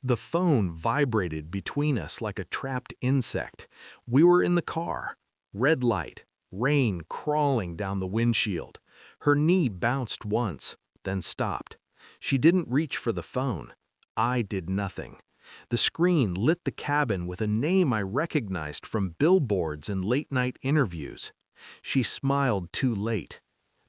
The phone vibrated between us like a trapped insect. We were in the car. Red light, rain crawling down the windshield. Her knee bounced once, then stopped. She didn't reach for the phone. I did nothing. The screen lit the cabin with a name I recognized from billboards and late-night interviews. She smiled too late.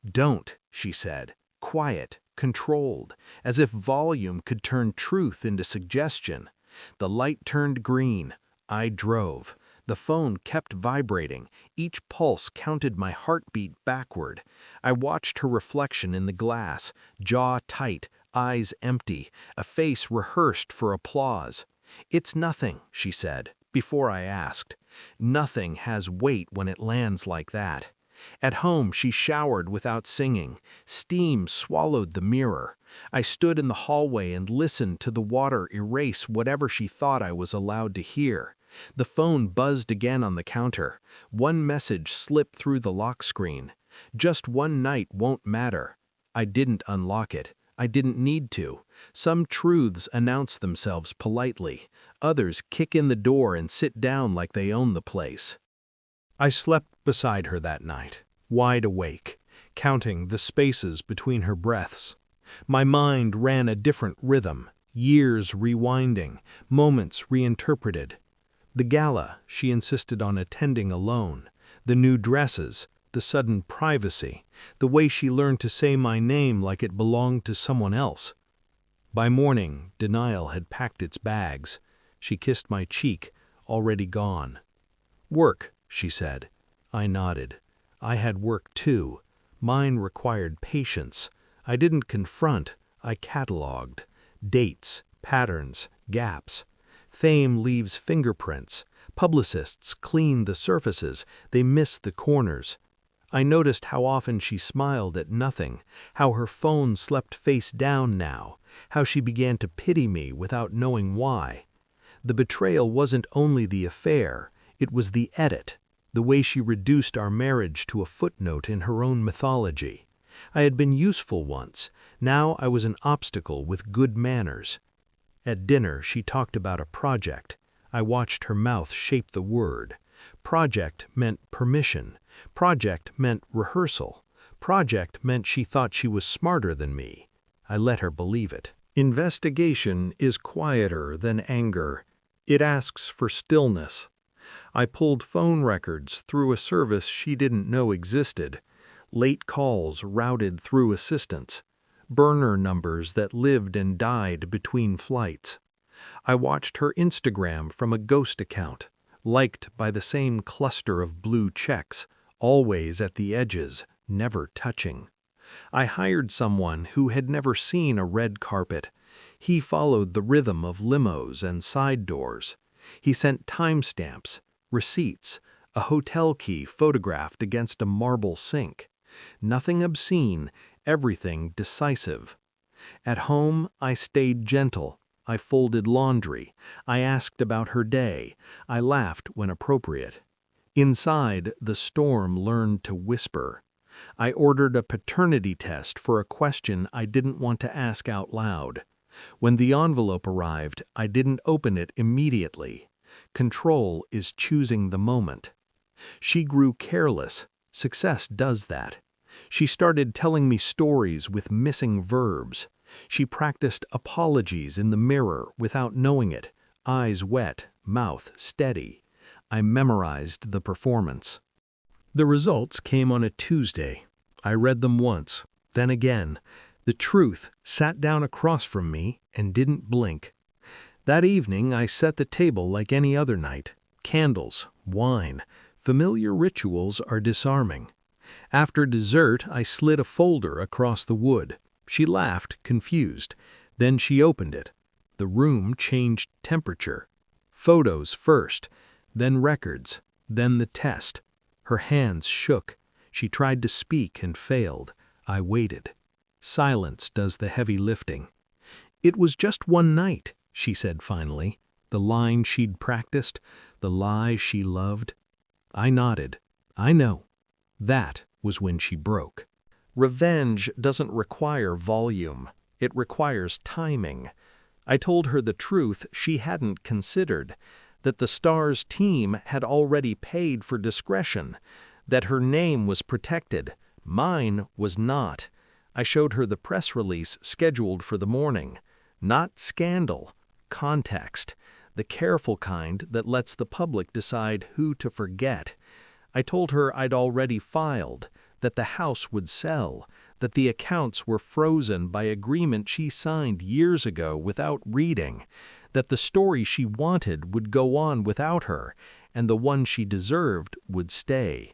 "Don't," she said, quiet, controlled, as if volume could turn truth into suggestion. The light turned green. I drove. The phone kept vibrating. Each pulse counted my heartbeat backward. I watched her reflection in the glass, jaw tight, eyes empty, a face rehearsed for applause. "It's nothing," she said, before I asked. Nothing has weight when it lands like that. At home, she showered without singing. Steam swallowed the mirror. I stood in the hallway and listened to the water erase whatever she thought I was allowed to hear. The phone buzzed again on the counter. One message slipped through the lock screen. "Just one night won't matter." I didn't unlock it. I didn't need to. Some truths announce themselves politely. Others kick in the door and sit down like they own the place. I slept beside her that night, wide awake, counting the spaces between her breaths. My mind ran a different rhythm, years rewinding, moments reinterpreted. The gala she insisted on attending alone, the new dresses, the sudden privacy, the way she learned to say my name like it belonged to someone else. By morning, denial had packed its bags. She kissed my cheek, already gone. "Work," she said. I nodded. I had work too. Mine required patience. I didn't confront, I catalogued. Dates, patterns, gaps. Fame leaves fingerprints. Publicists clean the surfaces, they miss the corners. I noticed how often she smiled at nothing, how her phone slept face down now, how she began to pity me without knowing why. The betrayal wasn't only the affair, it was the edit, the way she reduced our marriage to a footnote in her own mythology. I had been useful once, now I was an obstacle with good manners. At dinner, she talked about a project. I watched her mouth shape the word. Project meant permission. Project meant rehearsal. Project meant she thought she was smarter than me. I let her believe it. Investigation is quieter than anger. It asks for stillness. I pulled phone records through a service she didn't know existed. Late calls routed through assistants. Burner numbers that lived and died between flights. I watched her Instagram from a ghost account, liked by the same cluster of blue checks, always at the edges, never touching. I hired someone who had never seen a red carpet. He followed the rhythm of limos and side doors. He sent timestamps, receipts, a hotel key photographed against a marble sink. Nothing obscene, everything decisive. At home, I stayed gentle. I folded laundry. I asked about her day. I laughed when appropriate. Inside, the storm learned to whisper. I ordered a paternity test for a question I didn't want to ask out loud. When the envelope arrived, I didn't open it immediately. Control is choosing the moment. She grew careless. Success does that. She started telling me stories with missing verbs. She practiced apologies in the mirror without knowing it, eyes wet, mouth steady. I memorized the performance. The results came on a Tuesday. I read them once, then again. The truth sat down across from me and didn't blink. That evening I set the table like any other night. Candles, wine, familiar rituals are disarming. After dessert, I slid a folder across the wood. She laughed, confused. Then she opened it. The room changed temperature. Photos first, then records, then the test. Her hands shook. She tried to speak and failed. I waited. Silence does the heavy lifting. "It was just one night," she said finally. The line she'd practiced, the lie she loved. I nodded. I know. That was when she broke. Revenge doesn't require volume. It requires timing. I told her the truth she hadn't considered, that the Stars team had already paid for discretion, that her name was protected, mine was not. I showed her the press release scheduled for the morning. Not scandal, context, the careful kind that lets the public decide who to forget. I told her I'd already filed, that the house would sell, that the accounts were frozen by agreement she signed years ago without reading, that the story she wanted would go on without her, and the one she deserved would stay.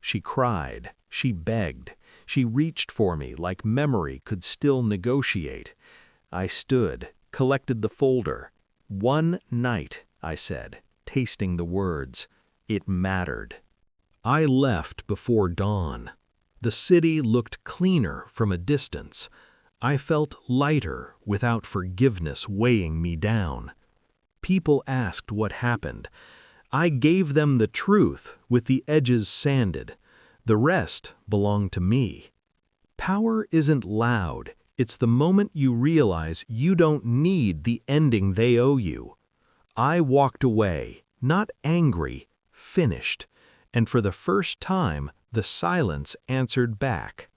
She cried, she begged, she reached for me like memory could still negotiate. I stood, collected the folder. One night, I said, tasting the words. It mattered. I left before dawn. The city looked cleaner from a distance. I felt lighter without forgiveness weighing me down. People asked what happened. I gave them the truth with the edges sanded. The rest belonged to me. Power isn't loud. It's the moment you realize you don't need the ending they owe you. I walked away, not angry, finished, and for the first time, the silence answered back.